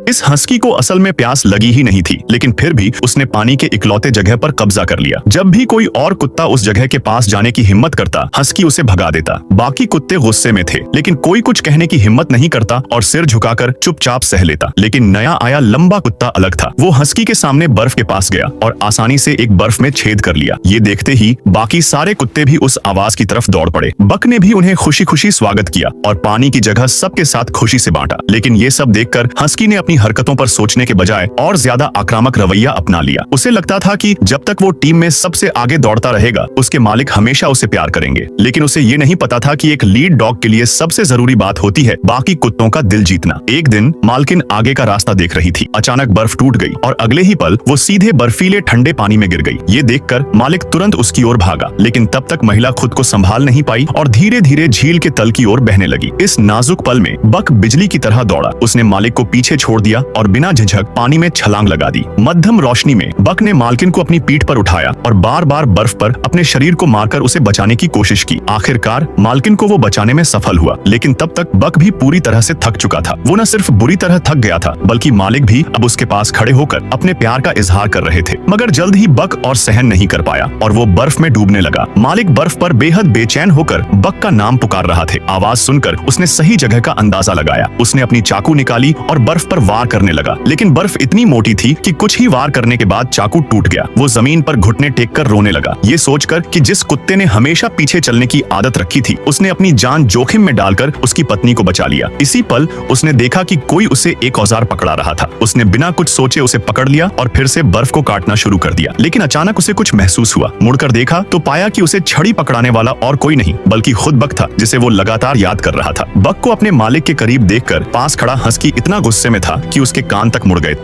इस हस्की को असल में प्यास लगी ही नहीं थी, लेकिन फिर भी उसने पानी के इकलौते जगह पर कब्जा कर लिया। जब भी कोई और कुत्ता उस जगह के पास जाने की हिम्मत करता, हस्की उसे भगा देता। बाकी कुत्ते गुस्से में थे, लेकिन कोई कुछ कहने की हिम्मत नहीं करता और सिर झुकाकर चुपचाप सह लेता। लेकिन नया आया लंबा कुत्ता अलग था। वो हस्की के सामने बर्फ के पास गया और आसानी से एक बर्फ में छेद कर लिया। ये देखते ही बाकी सारे कुत्ते भी उस आवाज की तरफ दौड़ पड़े। बक ने भी उन्हें खुशी खुशी स्वागत किया और पानी की जगह सबके साथ खुशी से बांटा। लेकिन ये सब देखकर हस्की ने अपनी हरकतों पर सोचने के बजाय और ज्यादा आक्रामक रवैया अपना लिया। उसे लगता था कि जब तक वो टीम में सबसे आगे दौड़ता रहेगा, उसके मालिक हमेशा उसे प्यार करेंगे। लेकिन उसे ये नहीं पता था कि एक लीड डॉग के लिए सबसे जरूरी बात होती है बाकी कुत्तों का दिल जीतना। एक दिन मालकिन आगे का रास्ता देख रही थी। अचानक बर्फ टूट गई और अगले ही पल वो सीधे बर्फीले ठंडे पानी में गिर गई। ये देखकर मालिक तुरंत उसकी ओर भागा, लेकिन तब तक महिला खुद को संभाल नहीं पाई और धीरे धीरे झील के तल की ओर बहने लगी। इस नाजुक पल में बक बिजली की तरह दौड़ा। उसने मालिक को पीछे छोड़ दिया और बिना झिझक पानी में छलांग लगा दी। मध्यम रोशनी में बक ने मालकिन को अपनी पीठ पर उठाया और बार बार बर्फ पर अपने शरीर को मारकर उसे बचाने की कोशिश की। आखिरकार मालकिन को वो बचाने में सफल हुआ, लेकिन तब तक बक भी पूरी तरह से थक चुका था। वो न सिर्फ बुरी तरह थक गया था, बल्कि मालिक भी अब उसके पास खड़े होकर अपने प्यार का इजहार कर रहे थे। मगर जल्द ही बक और सहन नहीं कर पाया और वो बर्फ में डूबने लगा। मालिक बर्फ पर बेहद बेचैन होकर बक का नाम पुकार रहा थे। आवाज सुनकर उसने सही जगह का अंदाजा लगाया। उसने अपनी चाकू निकाली और बर्फ पर वार करने लगा, लेकिन बर्फ इतनी मोटी थी कि कुछ ही वार करने के बाद चाकू टूट गया। वो जमीन पर घुटने टेक कर रोने लगा, ये सोचकर कि जिस कुत्ते ने हमेशा पीछे चलने की आदत रखी थी, उसने अपनी जान जोखिम में डालकर उसकी पत्नी को बचा लिया। इसी पल उसने देखा कि कोई उसे एक औजार पकड़ा रहा था। उसने बिना कुछ सोचे उसे पकड़ लिया और फिर से बर्फ को काटना शुरू कर दिया। लेकिन अचानक उसे कुछ महसूस हुआ। मुड़कर देखा तो पाया कि उसे छड़ी पकड़ाने वाला और कोई नहीं बल्कि खुद बक था, जिसे वो लगातार याद कर रहा था। बक को अपने मालिक के करीब देखकर पास खड़ा हस्की इतना गुस्से में था कि उसके कान तक मुड़ गए।